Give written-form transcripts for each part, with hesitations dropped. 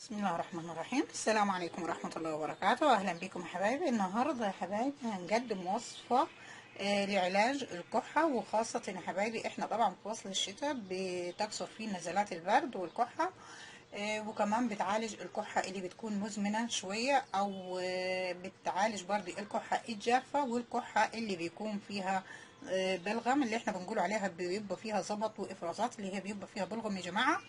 بسم الله الرحمن الرحيم. السلام عليكم ورحمة الله وبركاته. أهلا بكم يا حبايبي. النهاردة يا حبايبي هنقدم وصفة لعلاج الكحة، وخاصة يا حبايبي احنا طبعا في فصل الشتاء بتكثر فيه نزلات البرد والكحة، وكمان بتعالج الكحة اللي بتكون مزمنة شوية، أو بتعالج برضه الكحة الجافة والكحة اللي بيكون فيها بلغم، اللي احنا بنقول عليها بيبقى فيها زبط وإفرازات، اللي هي بيبقى فيها بلغم يا جماعة.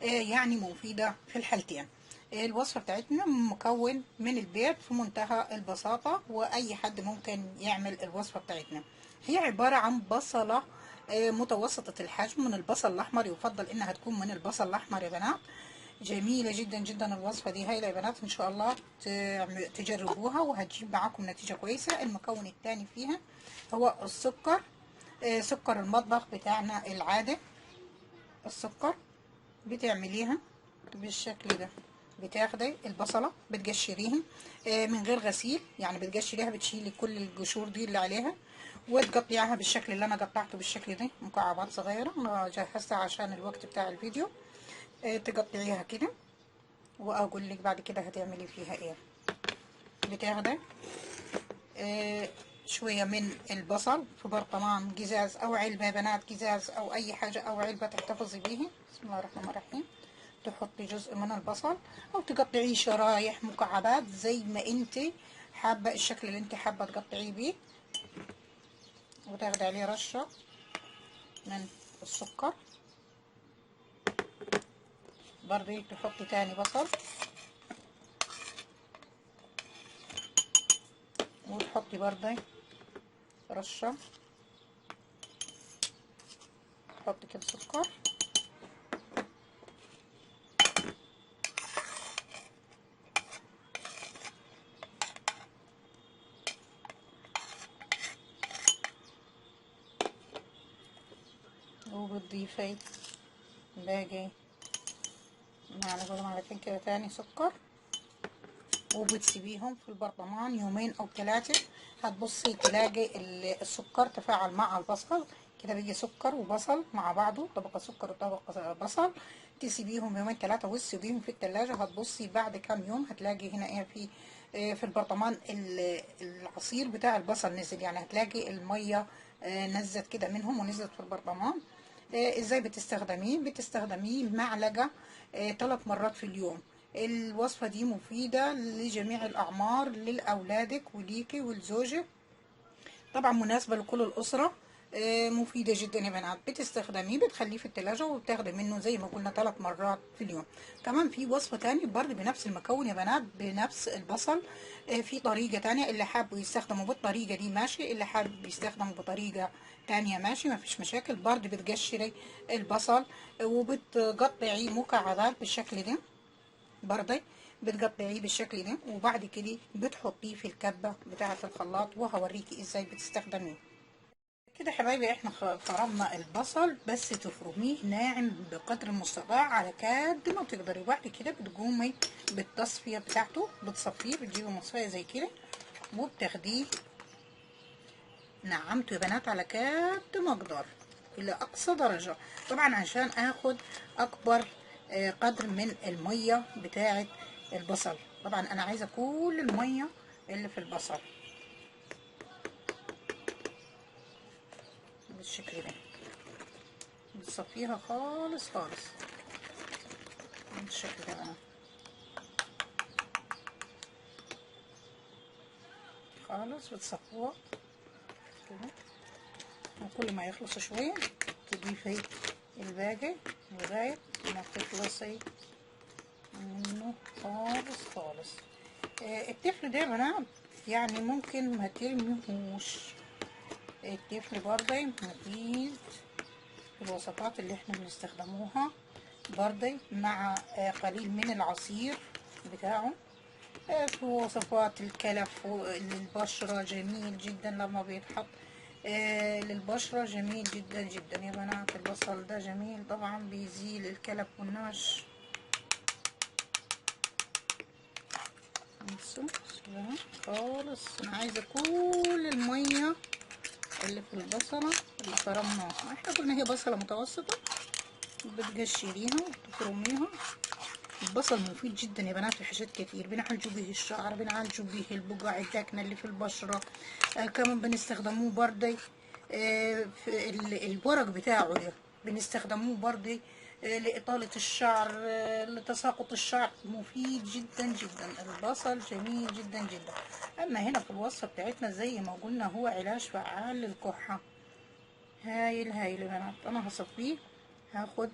يعني مفيدة في الحالتين. الوصفة بتاعتنا مكون من البيض في منتهى البساطة، وأي حد ممكن يعمل الوصفة بتاعتنا. هي عبارة عن بصلة متوسطة الحجم من البصل الأحمر، يفضل إنها تكون من البصل الأحمر يا بنات. جميلة جدا جدا الوصفة دي، هايلة يا بنات، إن شاء الله تجربوها وهتجيب معاكم نتيجة كويسة. المكون الثاني فيها هو السكر، سكر المطبخ بتاعنا العادي. السكر بتعمليها بالشكل ده. بتاخدي البصلة بتقشريها من غير غسيل، يعني بتقشريها، بتشيلي كل القشور دي اللي عليها، وتقطعيها بالشكل اللي انا قطعته بالشكل ده، مكعبات صغيرة انا جهزتها عشان الوقت بتاع الفيديو. تقطعيها كده، واقول لك بعد كده هتعملي فيها ايه. بتاخدي شوية من البصل في برطمان قزاز او علبة يا بنات، قزاز او اي حاجة او علبة تحتفظي بيها. بسم الله الرحمن الرحيم. تحطي جزء من البصل او تقطعيه شرايح مكعبات زي ما انت حابة، الشكل اللي انت حابة تقطعيه بيه. وتاخدي عليه رشة من السكر. برضه تحطي تاني بصل، وتحطي برضه رشة، تحطي كده سكر، وبتضيفي باقي معلقتين كده تاني سكر، وبتسيبيهم في البرطمان يومين او ثلاثة. هتبصي تلاقي السكر تفاعل مع البصل كده، بيجي سكر وبصل مع بعضه، طبقة سكر وطبقة بصل. تسيبيهم يومين ثلاثة وتسيبيهم في التلاجة. هتبصي بعد كام يوم هتلاقي هنا ايه في البرطمان العصير بتاع البصل نزل، يعني هتلاقي المية نزلت كده منهم ونزلت في البرطمان. ازاي بتستخدميه؟ بتستخدميه معلقة 3 مرات في اليوم. الوصفة دي مفيدة لجميع الأعمار، لأولادك وليكي ولزوجك، طبعا مناسبة لكل الأسرة. مفيدة جدا يا بنات. بتستخدميه بتخليه في التلاجة، وبتاخدي منه زي ما قلنا 3 مرات في اليوم. كمان في وصفة تانية برضه بنفس المكون يا بنات، بنفس البصل. في طريقة تانية، اللي حاب يستخدموا بالطريقة دي ماشي، اللي حاب يستخدموا بطريقة تانية ماشي، ما فيش مشاكل. برضه بتقشري البصل وبتقطعيه مكعبات بالشكل ده، برضه بتقطعيه بالشكل ده، وبعد كده بتحطيه في الكبة بتاعة الخلاط، وهوريكي ازاي بتستخدميه. كده حبايبي احنا فرمنا البصل، بس تفرميه ناعم بقدر المستطاع على قد ما تقدري. وبعد كده بتقومي بالتصفية بتاعته، بتصفيه، بتجيبي مصفية زي كده وبتاخديه نعمته يا بنات على قد ما اقدر الى اقصى درجة، طبعا عشان اخد اكبر قدر من المية بتاعة البصل. طبعا انا عايزة كل المية اللي في البصل بالشكل ده، بتصفيها خالص خالص بالشكل ده بقى خالص. بتصفوها كده، وكل ما يخلص شوية تضيفي الباقي لغاية ما تخلصي منه خالص خالص. التفل ده يا بنات يعني ممكن ما ترميهوش، التفل برضه مفيد في الوصفات اللي احنا بنستخدموها، برضه مع قليل من العصير بتاعه. في وصفات الكلف للبشرة جميل جدا لما بيتحط للبشرة، جميل جدا جدا يا بنات. البصل ده جميل طبعا، بيزيل الكلف والنمش. بصوا خالص، انا عايزة كل المية اللي في البصلة اللي فرمناها. احنا قلنا هي بصلة متوسطة، بتقشريها وتفرميها البصل مفيد جدا يا بنات في حاجات كتير، بنعالجوا به الشعر، بنعالجوا به البقع الداكنه اللي في البشره. كمان بنستخدموه برضه في الورق بتاعه ده بنستخدموه برضه لإطالة الشعر، لتساقط الشعر. مفيد جدا جدا، البصل جميل جدا جدا. أما هنا في الوصفة بتاعتنا زي ما قلنا هو علاج فعال للكحة. هايل هايل يا بنات. أنا هصفيه، هاخد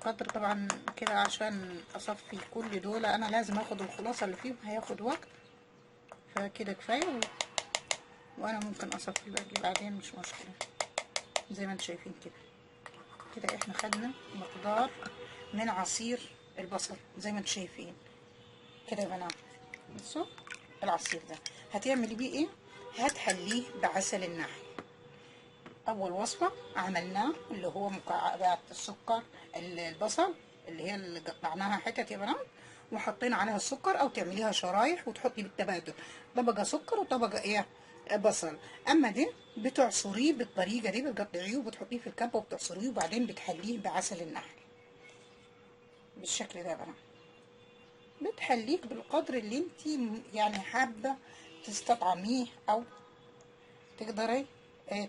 قدر طبعا كده عشان أصفي كل دول، أنا لازم أخد الخلاصة اللي فيهم، هياخد وقت، فكده كفاية. وأنا ممكن أصفي الباقي بعدين مش مشكلة. زي ما انتم شايفين كده، كده احنا خدنا مقدار من عصير البصل زي ما انتم شايفين كده يا بنات. بصوا العصير ده هتعملي بيه ايه؟ هتحليه بعسل النحل. اول وصفة عملناه اللي هو مكعبات السكر، البصل اللي هي اللي قطعناها حتت يا بنات وحطينا عليها السكر، او تعمليها شرايح وتحطي بالتبادل طبقة سكر وطبقة ايه بصل. اما دي بتعصريه بالطريقة دي، بتقطعيه وبتحطيه في الكبة وبتعصريه وبعدين بتحليه بعسل النحل بالشكل ده يا بنات. بتحليك بالقدر اللي انت يعني حابة تستطعميه او تقدري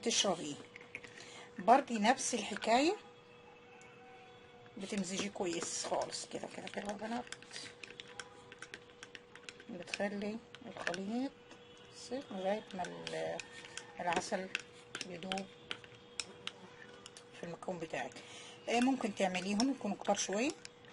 تشربيه. برضي نفس الحكاية، بتمزجيه كويس خالص كده كده كده يا بنات. بتخلي الخليط يصير لغاية ما العسل يدوب في المكون بتاعك. ممكن تعمليهم يكونوا كتار شوية،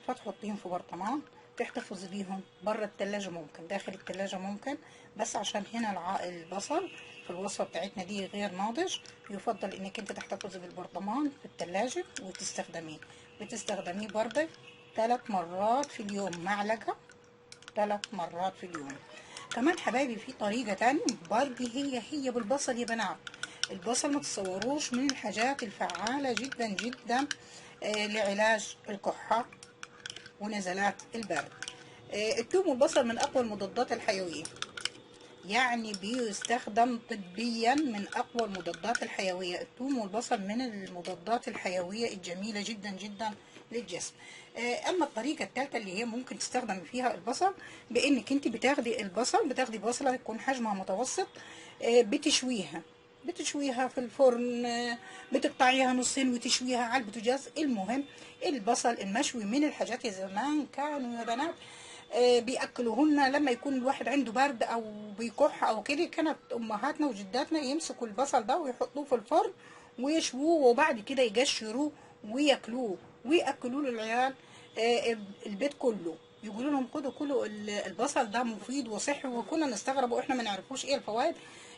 فتحطيهم في برطمان تحتفظي بيهم بره التلاجة، ممكن داخل التلاجة ممكن، بس عشان هنا البصل في الوصفة بتاعتنا دي غير ناضج، يفضل انك انت تحتفظي بالبرطمان في التلاجة وتستخدميه. بتستخدميه برضه 3 مرات في اليوم، معلقة 3 مرات في اليوم. كمان حبايبي في طريقة تانية برضه هي بالبصل يا بنات. البصل ما تتصوروش من الحاجات الفعالة جدا جدا لعلاج الكحة ونزلات البرد. الثوم والبصل من أقوى المضادات الحيوية، يعني بيستخدم طبيا من أقوى المضادات الحيوية. الثوم والبصل من المضادات الحيوية الجميلة جدا جدا للجسم. أما الطريقة الثالثة اللي هي ممكن تستخدم فيها البصل، بإنك أنت بتاخدي البصل، بتاخدي بصلة يكون حجمها متوسط، بتشويها في الفرن، بتقطعيها نصين وتشويها على البوتاجاز. المهم البصل المشوي من الحاجات يا زمان كانوا يا بنات بياكلوهن لما يكون الواحد عنده برد او بيكح او كده، كانت امهاتنا وجداتنا يمسكوا البصل ده ويحطوه في الفرن ويشووه وبعد كده يقشروه وياكلوه وياكلوه للعيال. البيت كله يقولوا لهم خدوا كلوا البصل ده مفيد وصحي، وكنا نستغرب واحنا ما نعرفوش ايه الفوائد،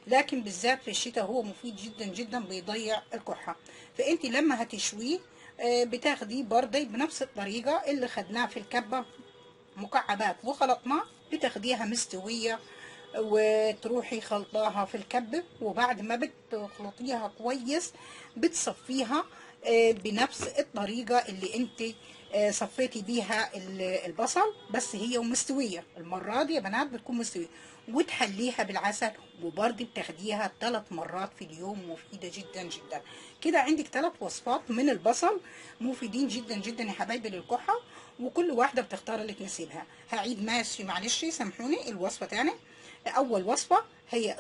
لكن بالذات في الشتاء هو مفيد جدا جدا، بيضيع الكحة. فانت لما هتشويه بتاخديه برضه بنفس الطريقة اللي خدناها في الكبة مكعبات وخلطناه، بتاخديها مستوية وتروحي خلطاها في الكبة، وبعد ما بتخلطيها كويس بتصفيها بنفس الطريقة اللي انت صفيتي بيها البصل، بس هي ومستوية المرة دي يا بنات بتكون مستوية، وتحليها بالعسل. وبرضه بتاخديها 3 مرات في اليوم، مفيدة جدا جدا. كده عندك 3 وصفات من البصل مفيدين جدا جدا يا حبايبي للكحة، وكل واحدة بتختار اللي تناسبها. هعيد ماشي معلش سامحوني الوصفة تاني. أول وصفة هي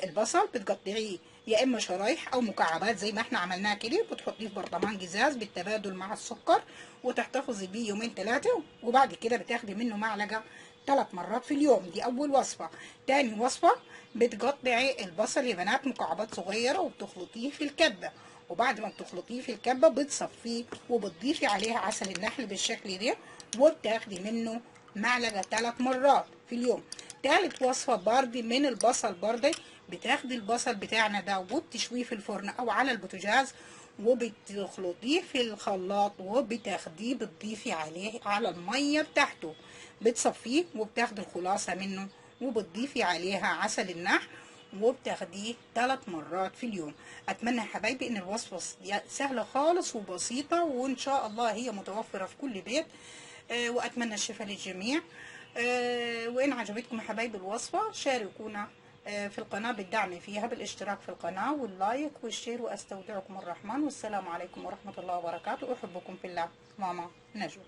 البصل بتقطعيه يا إما شرايح أو مكعبات زي ما احنا عملناها كده، بتحطيه في برطمان جزاز بالتبادل مع السكر وتحتفظي بيه يومين 3، وبعد كده بتاخدي منه معلقة 3 مرات في اليوم. دي أول وصفة. تاني وصفة بتقطعي البصل يا بنات مكعبات صغيرة وبتخلطيه في الكبة، وبعد ما بتخلطيه في الكبة بتصفيه وبتضيفي عليها عسل النحل بالشكل ده، وبتاخدي منه معلقة 3 مرات في اليوم. تالت وصفة برضه من البصل، برضه بتاخدي البصل بتاعنا ده وبتشويه في الفرن او على البوتاجاز وبتخلطيه في الخلاط، وبتاخديه بتضيفي عليه على المية بتاعته، بتصفيه وبتاخدي الخلاصة منه وبتضيفي عليها عسل النحل وبتاخديه 3 مرات في اليوم. اتمنى يا حبايبي ان الوصفة سهلة خالص وبسيطة، وان شاء الله هي متوفرة في كل بيت. واتمنى الشفاء للجميع. وان عجبتكم يا حبايبي الوصفة شاركونا في القناة بالدعم فيها بالاشتراك في القناة واللايك والشير، واستودعكم الرحمن، والسلام عليكم ورحمة الله وبركاته. احبكم في الله، ماما نجوى.